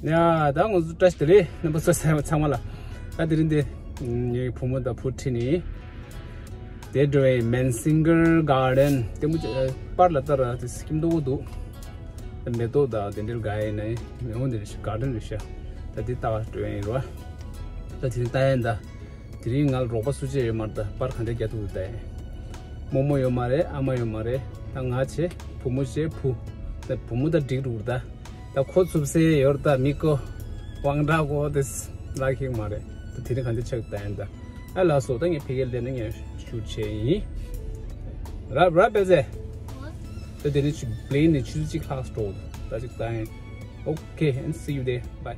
야, 당은 touch들이 넘버 참아라. 아들인데 여기 부모다 부티니 데드웨이 맨싱글 가든 때문에 빨라더라 스킴도도 메도다 덴들 가이네 오늘 가든이셔 다디 따와 되는거 다디 따엔다 드링알 로바 수제 말다 파르칸데 게도데 모모요 마레 아마요 마레 당하체 부모제 부 부모다 디르다 다 코츠브세 요르다 미코 왕다고 데스 라이킹 마레 드링 칸데 척다엔다 알아서 당에 피겔되는 게 슈체이 라베제 so they need to play in the choosy class store. That's it. Okay, and see you there. Bye.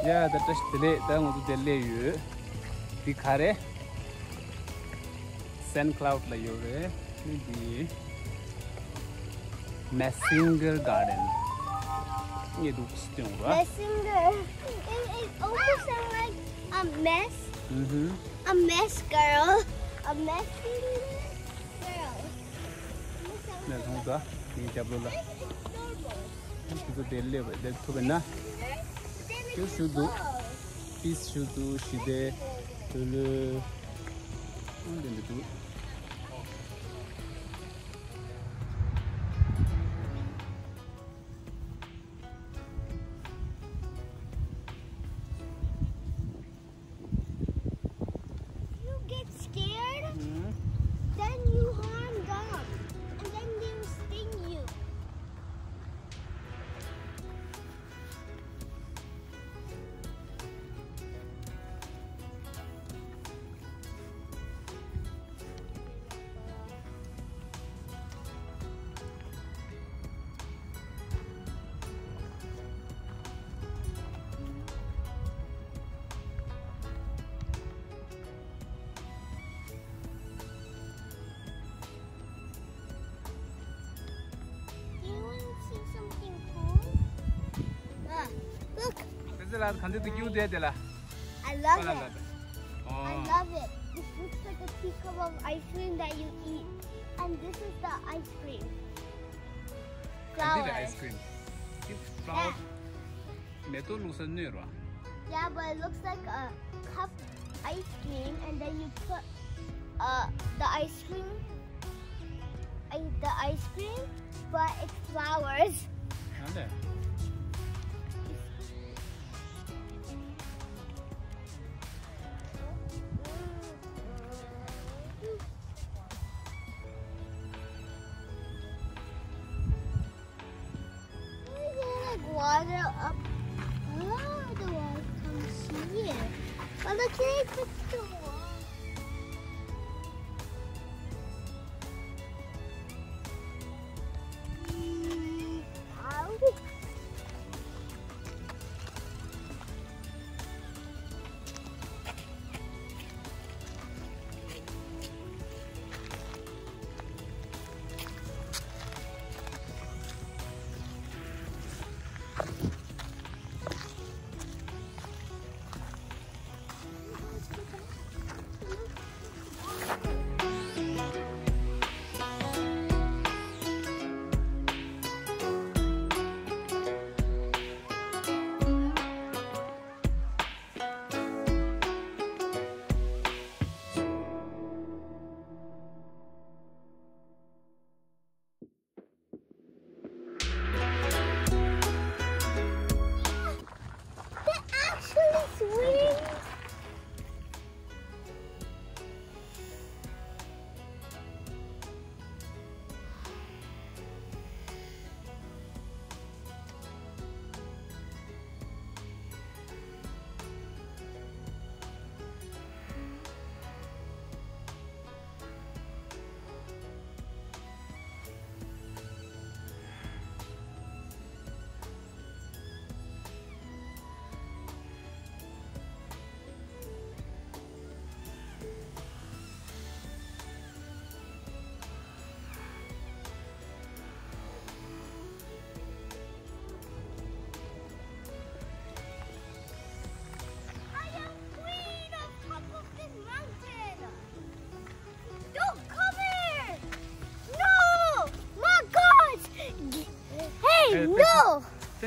Yeah, that is today. That was the delay. You, the car, sand cloud like you, maybe Messenger Garden. You do still, right? Messenger. It almost sounds like a mess. A mess girl. A messenger girl. That's all that. You have to look. It's a delay, but that's too bad. You should do. This should do. She did. Then do. You get scared, then you harm them, and then they will sting you. Look, I I love it. I love it. This looks like a teacup of ice cream that you eat. And this is the ice cream. Flowers. ice cream. Flower. Metal looks new, right? Yeah, but it looks like a cup ice cream, and then you put the ice cream, but it's flowers. Water up. Oh, the water comes here. Well, look here, it puts the water.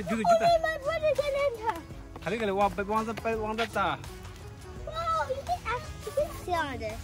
Juda. My brother can enter. Kali wang ta. Wow, you can sit on this.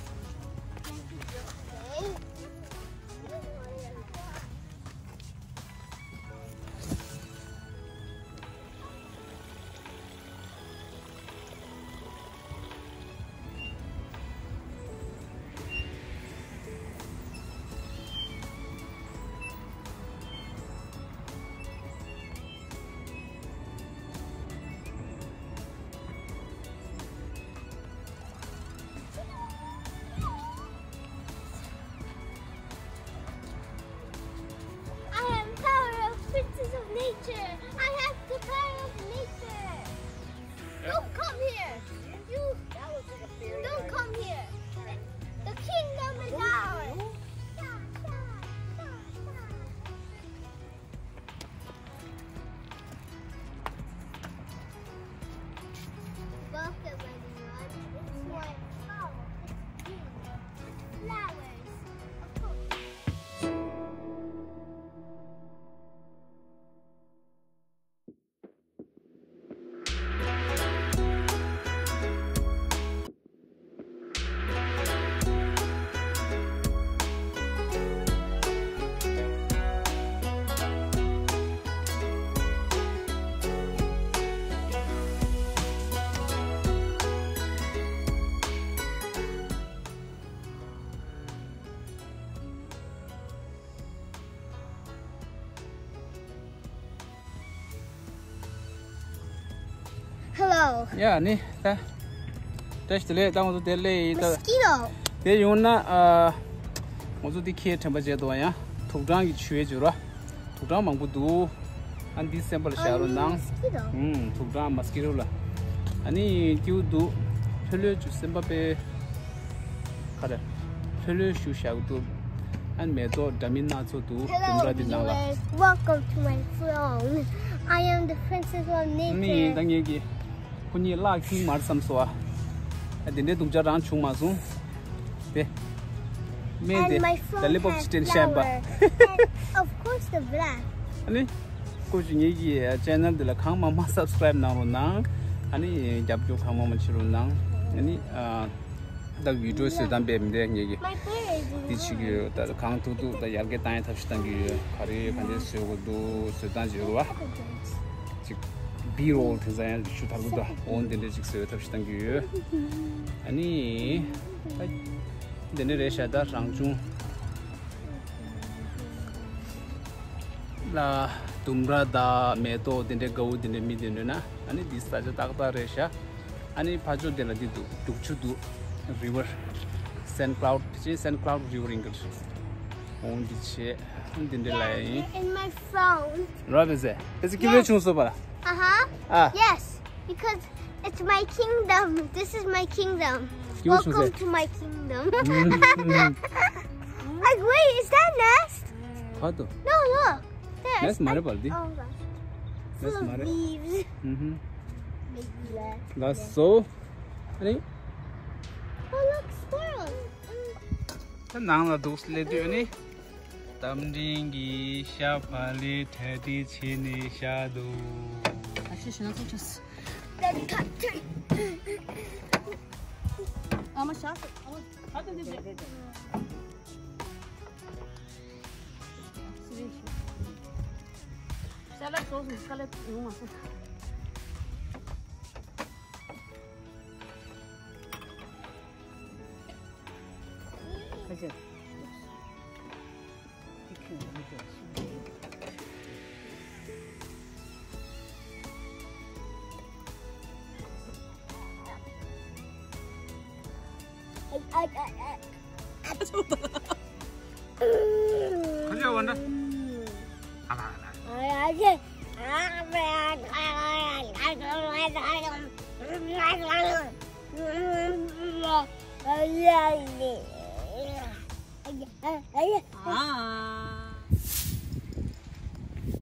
Nature. I have the power of nature. Don't come here. Don't come here. The kingdom is ours. Welcome, everyone. It's my power. Flowers. Hello. Yeah, ni ta. Test le ta mo de le ta. Mosquito. De yong na mo zu di khe thamba je do ya. Thuk dang gi chue ju ra. Thuk dang mang bu du an December sha ro nang. Thuk dang mosquito la. Ani kyu du phele ju semba be khada. Phele shu sha du an me do damin na zo du tumra di nang la. Welcome to my throne. I am the princess of nature. Ni dang ye gi Kuni la king mar samsoa. Adinde tumja ran chung ma su. De. Me de. The lip of still shamba. Of course the black. Ani ko jingi gi channel de la khang ma subscribe na ro na. Ani jab jo khang ma chiru na. Ani the video se dan be mde ngi gi. My bird. Di chi gi ta khang tu tu da yar ge ta ta shtang gi khari khande se go do se dan ji ro wa. B-roll design shoot 하고도 on the logic so 탑시단 그 아니 데네 레샤다 랑중 라 tumrada meto dinde go dinde midina ani disaja takta resha ani phajo dela di tukchudu river St. Cloud river ingal on diche dinde lai in my phone. Ravize is kiwe chunso bara Yes, because it's my kingdom. This is my kingdom. Welcome to my kingdom. Like, wait, is that nest? What? No, look. There. Nest mare baldi. Oh gosh. Nest Full mare. of leaves. Maybe less. That's so. Ani. Oh, look, squirrels. Nang la dus le du ni. Tamdingi shapali thedi chini shadu. Then cut. I'm a shot. How did it get? Shall I close this? Shall I do it? 가져 원다.